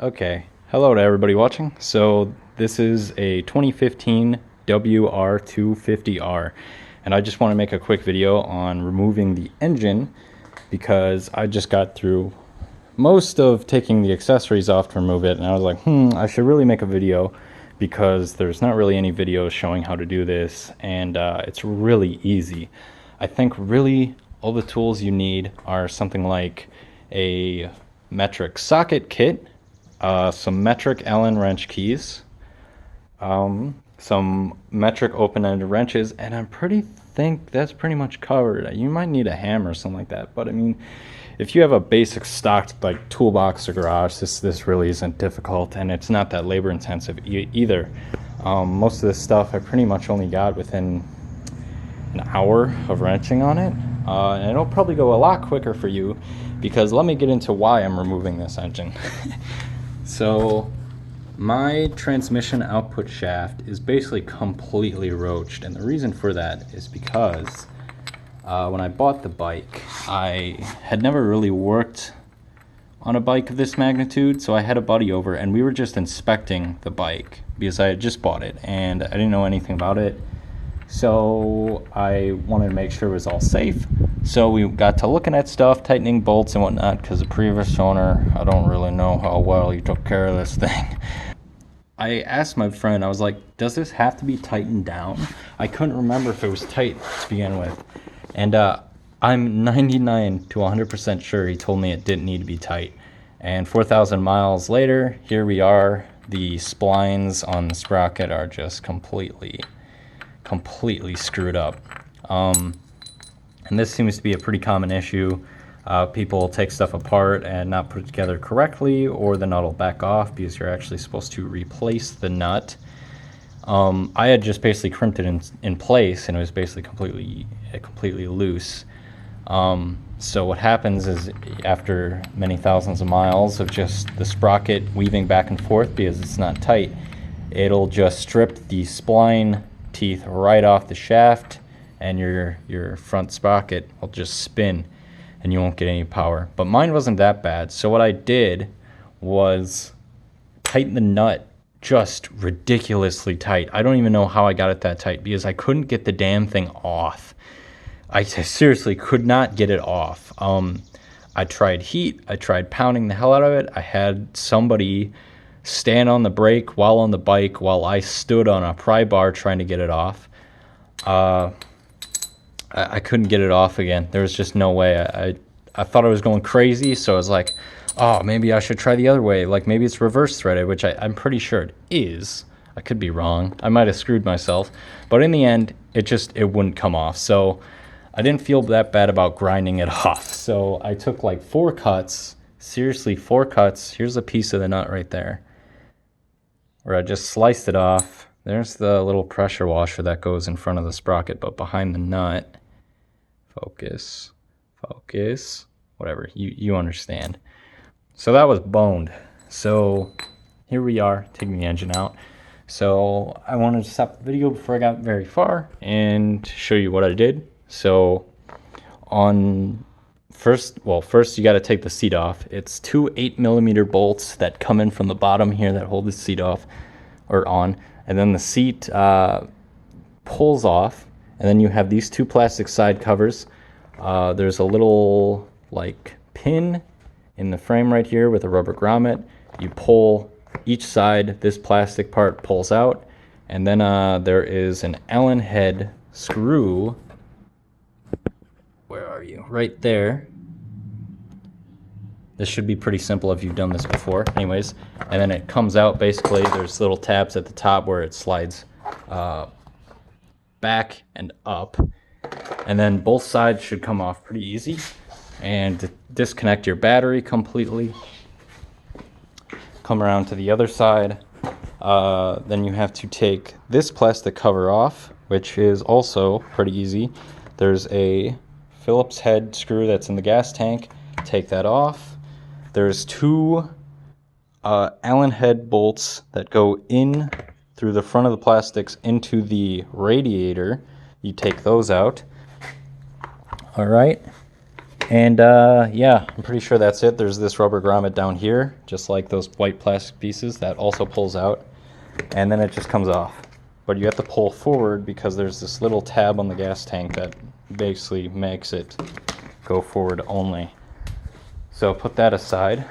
Okay, hello to everybody watching. So this is a 2015 WR250R, and I just want to make a quick video on removing the engine because I just got through most of taking the accessories off to remove it, and I was like, I should really make a video because there's not really any videos showing how to do this, and it's really easy. I think really all the tools you need are something like a metric socket kit, some metric Allen wrench keys, some metric open-ended wrenches, and think that's pretty much covered. You might need a hammer or something like that, but I mean, if you have a basic stocked like toolbox or garage, this really isn't difficult, and it's not that labor intensive either. Most of this stuff I pretty much only got within an hour of wrenching on it, and it'll probably go a lot quicker for you, because let me get into why I'm removing this engine. So my transmission output shaft is basically completely roached, and the reason for that is because when I bought the bike, I had never really worked on a bike of this magnitude, so I had a buddy over and we were just inspecting the bike because I had just bought it and I didn't know anything about it. So I wanted to make sure it was all safe. So we got to looking at stuff, tightening bolts and whatnot, because the previous owner, I don't really know how well he took care of this thing. I asked my friend, I was like, does this have to be tightened down? I couldn't remember if it was tight to begin with. And I'm 99 to 100% sure he told me it didn't need to be tight. And 4,000 miles later, here we are. The splines on the sprocket are just completely screwed up. And this seems to be a pretty common issue. People take stuff apart and not put it together correctly, or the nut will back off because you're actually supposed to replace the nut. I had just basically crimped it in place, and it was basically completely loose. So what happens is, after many thousands of miles of just the sprocket weaving back and forth because it's not tight, it'll just strip the spline teeth right off the shaft, and your front sprocket will just spin and you won't get any power. But mine wasn't that bad, so what I did was tighten the nut just ridiculously tight. I don't even know how I got it that tight because I couldn't get the damn thing off. I seriously could not get it off. I tried heat, I tried pounding the hell out of it. I had somebody stand on the brake while on the bike while I stood on a pry bar trying to get it off. I couldn't get it off again. There was just no way. I thought I was going crazy, so I was like, oh, maybe I should try the other way. Like, maybe it's reverse threaded, which I'm pretty sure it is. I could be wrong. I might have screwed myself. But in the end, it wouldn't come off. So I didn't feel that bad about grinding it off. So I took like 4 cuts. Seriously, 4 cuts. Here's a piece of the nut right there, where I just sliced it off. There's the little pressure washer that goes in front of the sprocket, but behind the nut, focus, whatever, you understand. So that was boned. So here we are, taking the engine out. So I wanted to stop the video before I got very far and show you what I did. So first you got to take the seat off. It's 2 8mm bolts that come in from the bottom here that hold the seat off or on, and then the seat pulls off, and then you have these 2 plastic side covers. There's a little like pin in the frame right here with a rubber grommet. You pull each side, this plastic part pulls out, and then there is an Allen head screw. Where are you? Right there. This should be pretty simple if you've done this before. Anyways, and then it comes out. Basically, there's little tabs at the top where it slides back and up. And then both sides should come off pretty easy. And to disconnect your battery completely, come around to the other side. Then you have to take this plastic cover off, which is also pretty easy. There's a Phillips head screw that's in the gas tank. Take that off. There's 2 Allen head bolts that go in through the front of the plastics into the radiator. You take those out. All right. And yeah, I'm pretty sure that's it. There's this rubber grommet down here, just like those white plastic pieces, that also pulls out, and then it just comes off. But you have to pull forward because there's this little tab on the gas tank that basically makes it go forward only. So put that aside.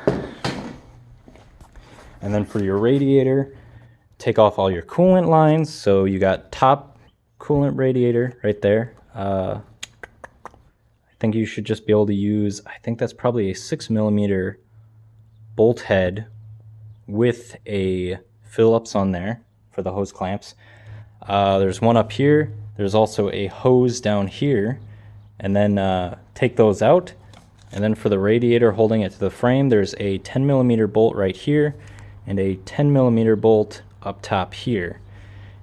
And then for your radiator, take off all your coolant lines. So you got top coolant radiator right there. I think you should just be able to use, I think that's probably a 6mm bolt head with a Phillips on there for the hose clamps. There's one up here. There's also a hose down here. And then take those out. And then for the radiator holding it to the frame, there's a 10mm bolt right here and a 10mm bolt up top here.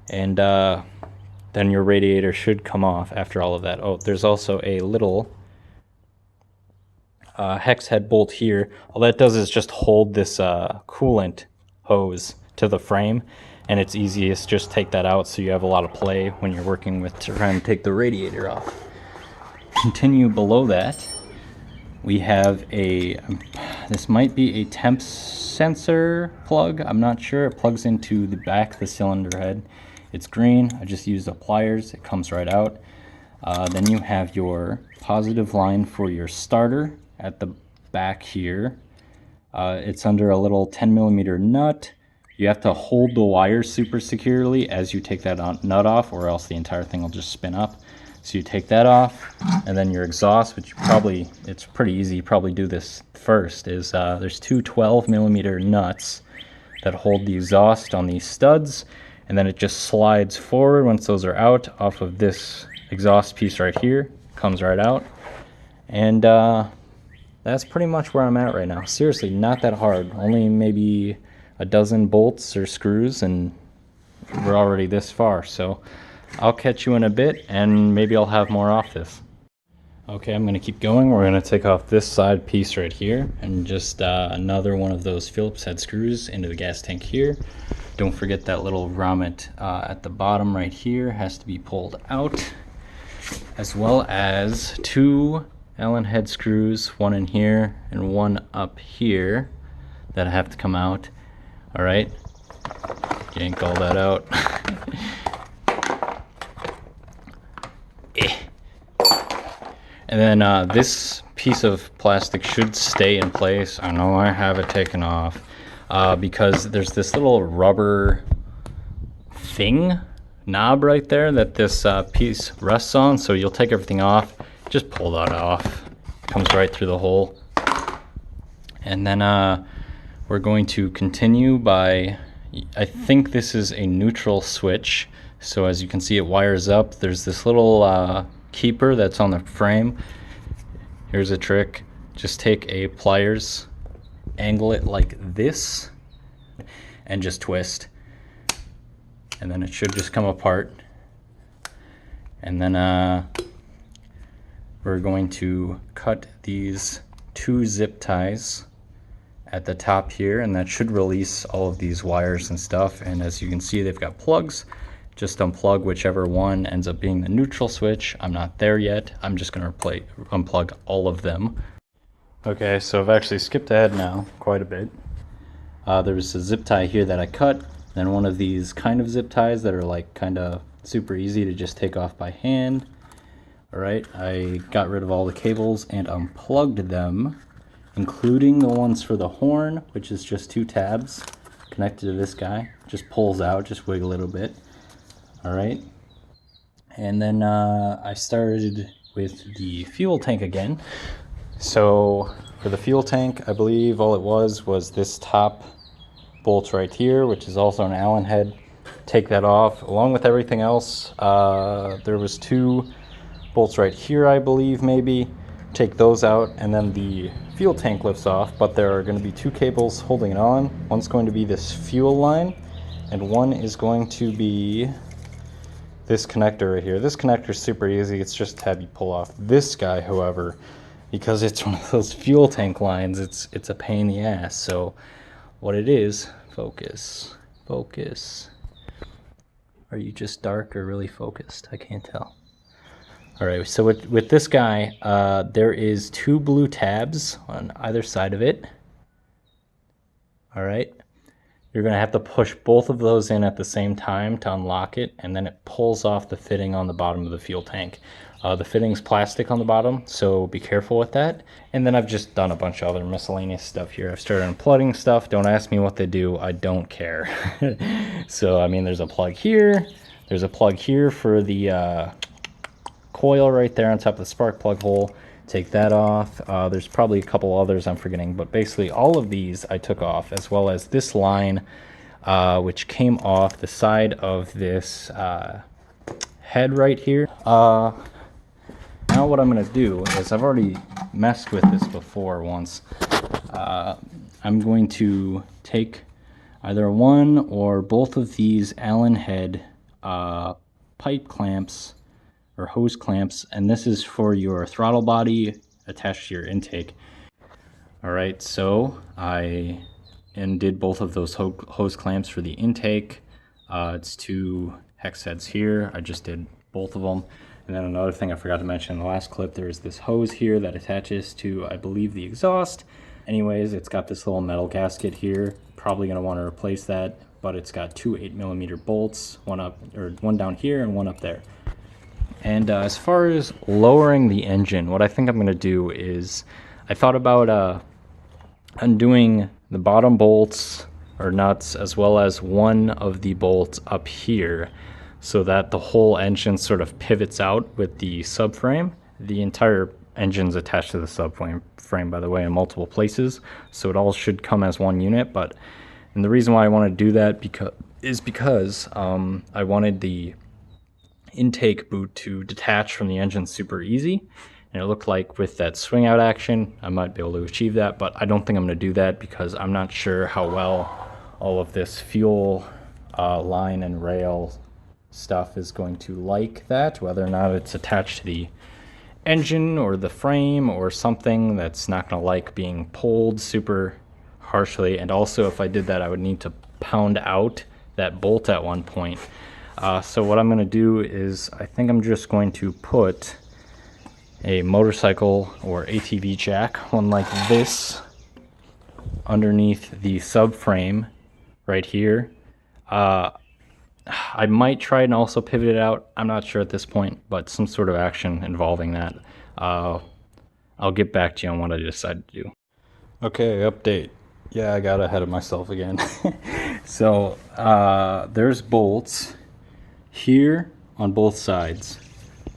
And then your radiator should come off after all of that. Oh, there's also a little hex head bolt here. All that does is just hold this coolant hose to the frame, and it's easiest just take that out so you have a lot of play when you're working with trying to take the radiator off. Continue below that, we have this might be a temp sensor plug. I'm not sure. It plugs into the back of the cylinder head. It's green. I just used the pliers. It comes right out. Then you have your positive line for your starter at the back here. It's under a little 10mm nut. You have to hold the wire super securely as you take that nut off, or else the entire thing will just spin up. So you take that off, and then your exhaust, which it's pretty easy, you probably do this first, is there's two 12mm nuts that hold the exhaust on these studs, and then it just slides forward once those are out off of this exhaust piece right here, comes right out. And that's pretty much where I'm at right now. Seriously, not that hard, only maybe a dozen bolts or screws, and we're already this far. So I'll catch you in a bit, and maybe I'll have more off this. Okay, I'm going to keep going. We're going to take off this side piece right here, and just another one of those Phillips head screws into the gas tank here. Don't forget that little grommet at the bottom right here has to be pulled out, as well as two Allen head screws, one in here and one up here, that have to come out. All right, yank all that out. And then this piece of plastic should stay in place. I know I have it taken off because there's this little rubber knob right there that this piece rests on. So you'll take everything off, just pull that off. Comes right through the hole. And then we're going to continue by, I think this is a neutral switch. So as you can see, it wires up. There's this little keeper that's on the frame. Here's a trick. Just take a pliers, angle it like this, and just twist. And then it should just come apart. And then we're going to cut these two zip ties at the top here, and that should release all of these wires and stuff. And as you can see, they've got plugs. Just unplug whichever one ends up being the neutral switch. I'm not there yet. I'm just going to unplug all of them. Okay, so I've actually skipped ahead now quite a bit. There's a zip tie here that I cut, then one of these kind of zip ties that are like kind of super easy to just take off by hand. All right, I got rid of all the cables and unplugged them, including the ones for the horn, which is just two tabs connected to this guy. Just pulls out, just wiggle a little bit. All right, and then I started with the fuel tank again. So for the fuel tank, I believe all it was this top bolt right here, which is also an Allen head. Take that off along with everything else. There was two bolts right here, I believe, maybe. Take those out, and then the fuel tank lifts off, but there are going to be two cables holding it on. One's going to be this fuel line, and one is going to be this connector right here. This connector is super easy. It's just a tab you pull off. This guy, however, because it's one of those fuel tank lines, it's a pain in the ass. So what it is, focus. Are you just dark or really focused? I can't tell. All right, so with this guy, there is 2 blue tabs on either side of it. All right, you're gonna have to push both of those in at the same time to unlock it, and then it pulls off the fitting on the bottom of the fuel tank. The fitting's plastic on the bottom, so be careful with that. And then I've just done a bunch of other miscellaneous stuff here. I've started unplugging stuff. Don't ask me what they do. I don't care. So, I mean, there's a plug here. There's a plug here for the coil right there on top of the spark plug hole. Take that off. There's probably a couple others I'm forgetting, but basically all of these I took off, as well as this line, which came off the side of this head right here. Now what I'm going to do is, I've already messed with this before once. I'm going to take either one or both of these Allen head pipe clamps or hose clamps, and this is for your throttle body attached to your intake. All right, so I did both of those hose clamps for the intake. It's 2 hex heads here. I just did both of them. And then another thing I forgot to mention in the last clip, there's this hose here that attaches to, I believe, the exhaust. Anyways, it's got this little metal gasket here. Probably gonna want to replace that, but it's got 2 8mm bolts, one down here and one up there. And as far as lowering the engine, what I think I'm gonna do is, I thought about undoing the bottom bolts or nuts, as well as one of the bolts up here, so that the whole engine sort of pivots out with the subframe. The entire engine's attached to the subframe, by the way, in multiple places, so it all should come as one unit. And the reason why I want to do that is because I wanted the intake boot to detach from the engine super easy, and it looked like with that swing out action I might be able to achieve that, but I don't think I'm going to do that because I'm not sure how well all of this fuel line and rail stuff is going to like that, whether or not it's attached to the engine or the frame or something that's not going to like being pulled super harshly. And also, if I did that, I would need to pound out that bolt at one point. So what I'm going to do is, I think I'm just going to put a motorcycle or ATV jack, one like this, underneath the subframe right here. I might try and also pivot it out. I'm not sure at this point, but some sort of action involving that. I'll get back to you on what I decide to do. Okay, update. Yeah, I got ahead of myself again. So there's bolts here on both sides.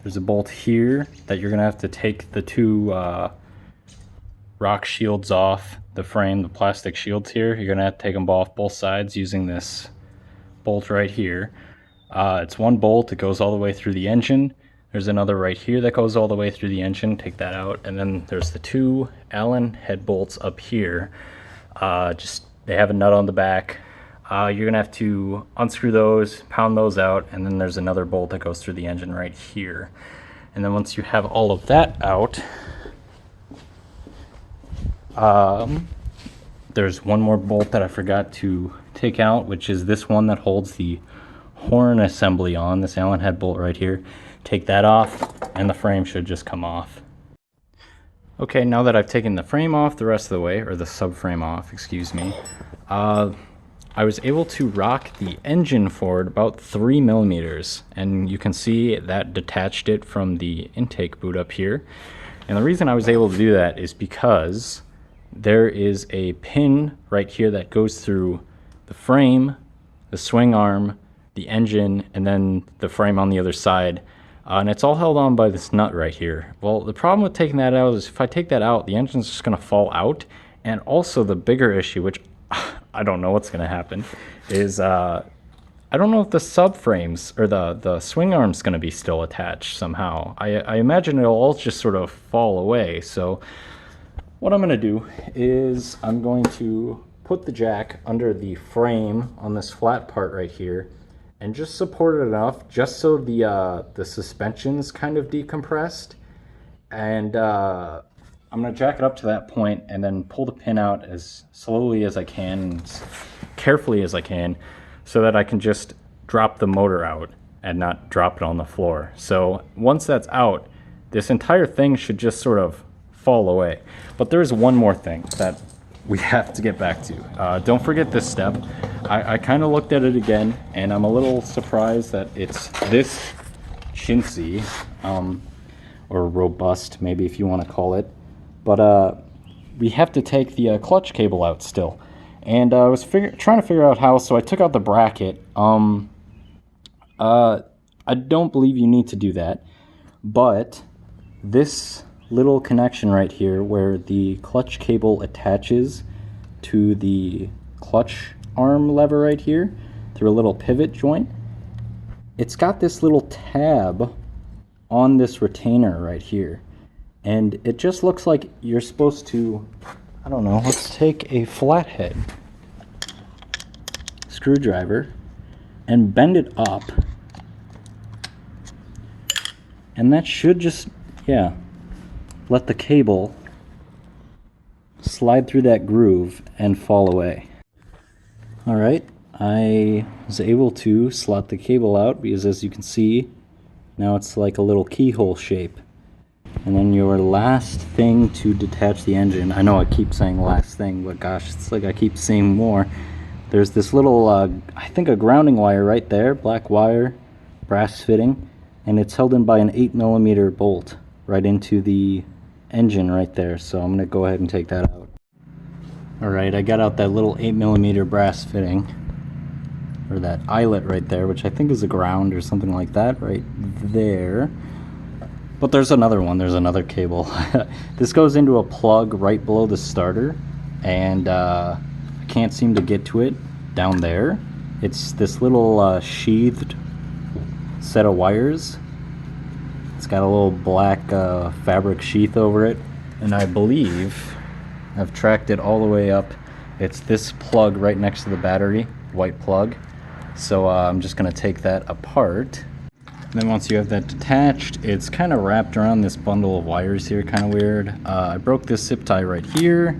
There's a bolt here that you're gonna have to take the 2 rock shields off the frame, the plastic shields here. You're gonna have to take them off both sides using this bolt right here. It's one bolt, it goes all the way through the engine. There's another right here that goes all the way through the engine, take that out. And then there's the 2 Allen head bolts up here. They have a nut on the back. You're gonna have to unscrew those, pound those out, and then there's another bolt that goes through the engine right here. And then once you have all of that out, there's one more bolt that I forgot to take out, which is this one that holds the horn assembly on, this Allen head bolt right here. Take that off, and the frame should just come off. Okay, now that I've taken the frame off the rest of the way, or the subframe off, excuse me, I was able to rock the engine forward about 3 millimeters, and you can see that detached it from the intake boot up here. And the reason I was able to do that is because there is a pin right here that goes through the frame, the swing arm, the engine, and then the frame on the other side. And it's all held on by this nut right here. Well, the problem with taking that out is if I take that out, the engine's just gonna fall out. And also the bigger issue, which I don't know what's gonna happen, is I don't know if the subframes or the swing arm's gonna be still attached somehow. I imagine it'll all just sort of fall away. So what I'm gonna do is I'm going to put the jack under the frame on this flat part right here and just support it enough just so the suspension's kind of decompressed. And I'm gonna jack it up to that point and then pull the pin out as slowly as I can, as carefully as I can, so that I can just drop the motor out and not drop it on the floor. So once that's out, this entire thing should just sort of fall away. But there's one more thing that we have to get back to. Don't forget this step. I kind of looked at it again, and I'm a little surprised that it's this chintzy, or robust, maybe, if you want to call it. But we have to take the clutch cable out still. And I was trying to figure out how, so I took out the bracket. I don't believe you need to do that, but this little connection right here where the clutch cable attaches to the clutch arm lever right here through a little pivot joint, it's got this little tab on this retainer right here, and it just looks like you're supposed to, I don't know, let's take a flathead screwdriver and bend it up, and that should just, yeah, let the cable slide through that groove and fall away. Alright, I was able to slot the cable out because, as you can see, now it's like a little keyhole shape. And then your last thing to detach the engine, I know I keep saying last thing, but gosh, it's like I keep saying more. There's this little, I think a grounding wire right there, black wire, brass fitting, and it's held in by an 8mm bolt right into the engine right there. So I'm going to go ahead and take that out. Alright, I got out that little 8mm brass fitting, or that eyelet right there, which I think is a ground or something like that right there. But there's another one, there's another cable. This goes into a plug right below the starter, and I can't seem to get to it down there. It's this little sheathed set of wires. It's got a little black fabric sheath over it, and I believe I've tracked it all the way up. It's this plug right next to the battery, white plug. So I'm just going to take that apart. And then once you have that detached, it's kind of wrapped around this bundle of wires here, kind of weird. I broke this zip tie right here,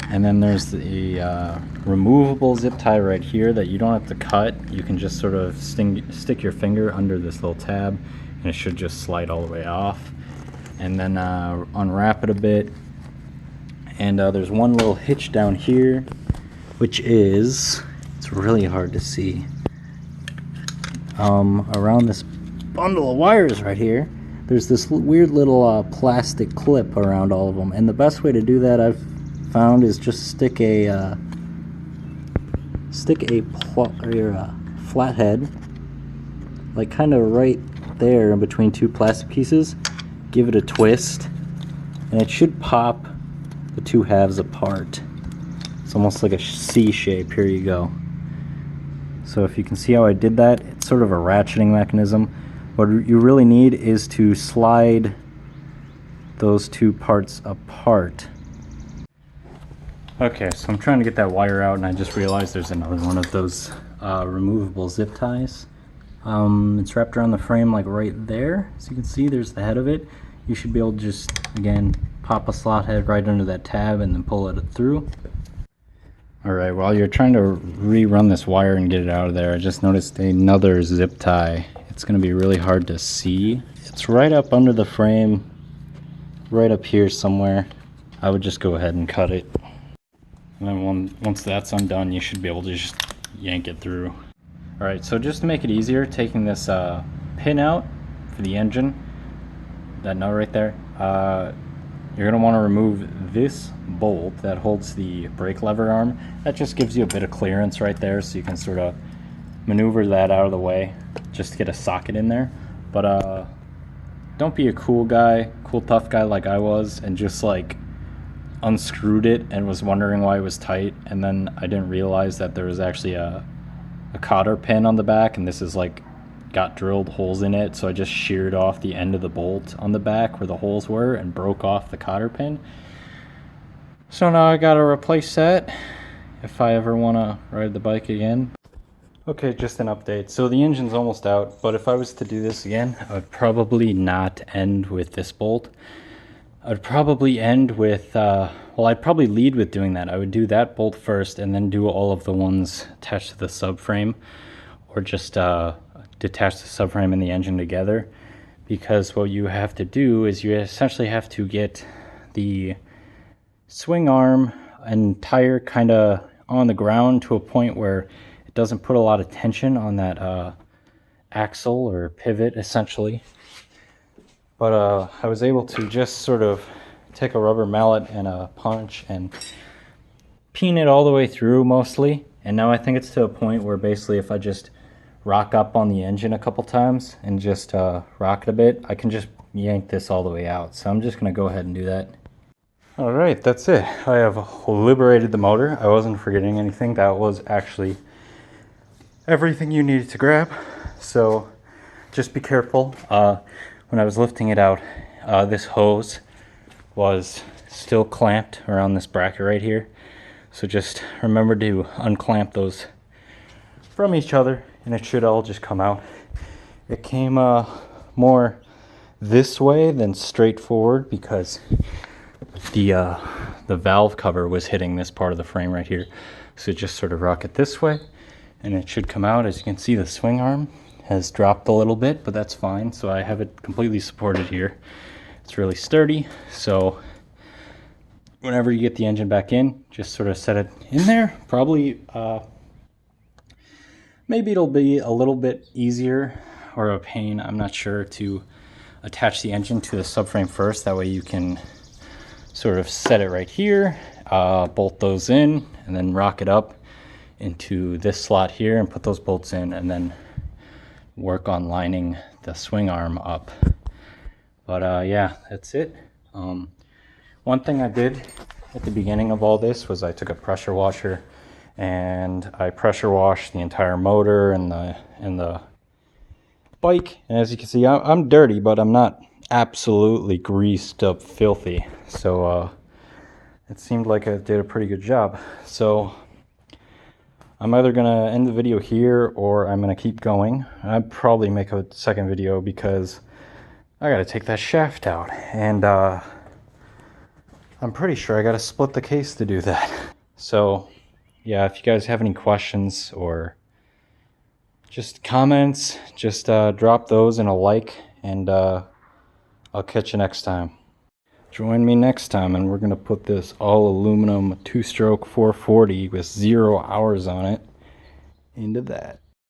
and then there's the removable zip tie right here that you don't have to cut. You can just sort of stick your finger under this little tab, and it should just slide all the way off. And then unwrap it a bit. And there's one little hitch down here, which is, it's really hard to see, around this bundle of wires right here. There's this weird little plastic clip around all of them, and the best way to do that I've found is just stick a flathead, like kind of right there in between two plastic pieces. Give it a twist, and it should pop the two halves apart. It's almost like a C shape. Here you go. So if you can see how I did that, it's sort of a ratcheting mechanism. What you really need is to slide those two parts apart. Okay, so I'm trying to get that wire out, and I just realized there's another one of those removable zip ties. It's wrapped around the frame like right there. As you can see, there's the head of it. You should be able to just, again, pop a slot head right under that tab and then pull it through. Alright, while you're trying to rerun this wire and get it out of there, I just noticed another zip tie. It's going to be really hard to see. It's right up under the frame, right up here somewhere. I would just go ahead and cut it. And then once that's undone, you should be able to just yank it through. Alright, so just to make it easier, taking this pin out for the engine, that nut right there, you're going to want to remove this bolt that holds the brake lever arm. That just gives you a bit of clearance right there, so you can sort of maneuver that out of the way just to get a socket in there. But don't be a cool tough guy like I was, and just like unscrewed it and was wondering why it was tight, and then I didn't realize that there was actually a cotter pin on the back, and this is like got drilled holes in it, so I just sheared off the end of the bolt on the back where the holes were and broke off the cotter pin. So now I gotta replace that if I ever want to ride the bike again. Okay, just an update. So the engine's almost out, but if I was to do this again, I would probably not end with this bolt. I'd probably end with, well, I'd probably lead with doing that. I would do that bolt first and then do all of the ones attached to the subframe, or just detach the subframe and the engine together, because what you have to do is you essentially have to get the swing arm and tire kind of on the ground to a point where it doesn't put a lot of tension on that axle or pivot essentially. But I was able to just sort of take a rubber mallet and a punch and peen it all the way through mostly. And now I think it's to a point where basically if I just rock up on the engine a couple times and just rock it a bit, I can just yank this all the way out. So I'm just going to go ahead and do that. All right, that's it. I have liberated the motor. I wasn't forgetting anything. That was actually everything you needed to grab. So just be careful. When I was lifting it out, this hose was still clamped around this bracket right here. So just remember to unclamp those from each other and it should all just come out. It came more this way than straight forward because the valve cover was hitting this part of the frame right here. So just sort of rock it this way and it should come out. As you can see, the swing arm has dropped a little bit, but that's fine. So I have it completely supported here. It's really sturdy. So whenever you get the engine back in, just sort of set it in there. Probably, maybe it'll be a little bit easier or a pain, I'm not sure, to attach the engine to the subframe first. That way you can sort of set it right here, bolt those in, and then rock it up into this slot here and put those bolts in, and then work on lining the swing arm up. But yeah, that's it. One thing I did at the beginning of all this was I took a pressure washer and I pressure washed the entire motor and the bike. And as you can see, I'm dirty, but I'm not absolutely greased up filthy. So it seemed like I did a pretty good job. So I'm either gonna end the video here or I'm gonna keep going. I'd probably make a second video because I gotta take that shaft out, and I'm pretty sure I gotta split the case to do that. So yeah, if you guys have any questions or just comments, just drop those in a like, and I'll catch you next time. Join me next time and we're gonna put this all aluminum 2-stroke 440 with 0 hours on it into that.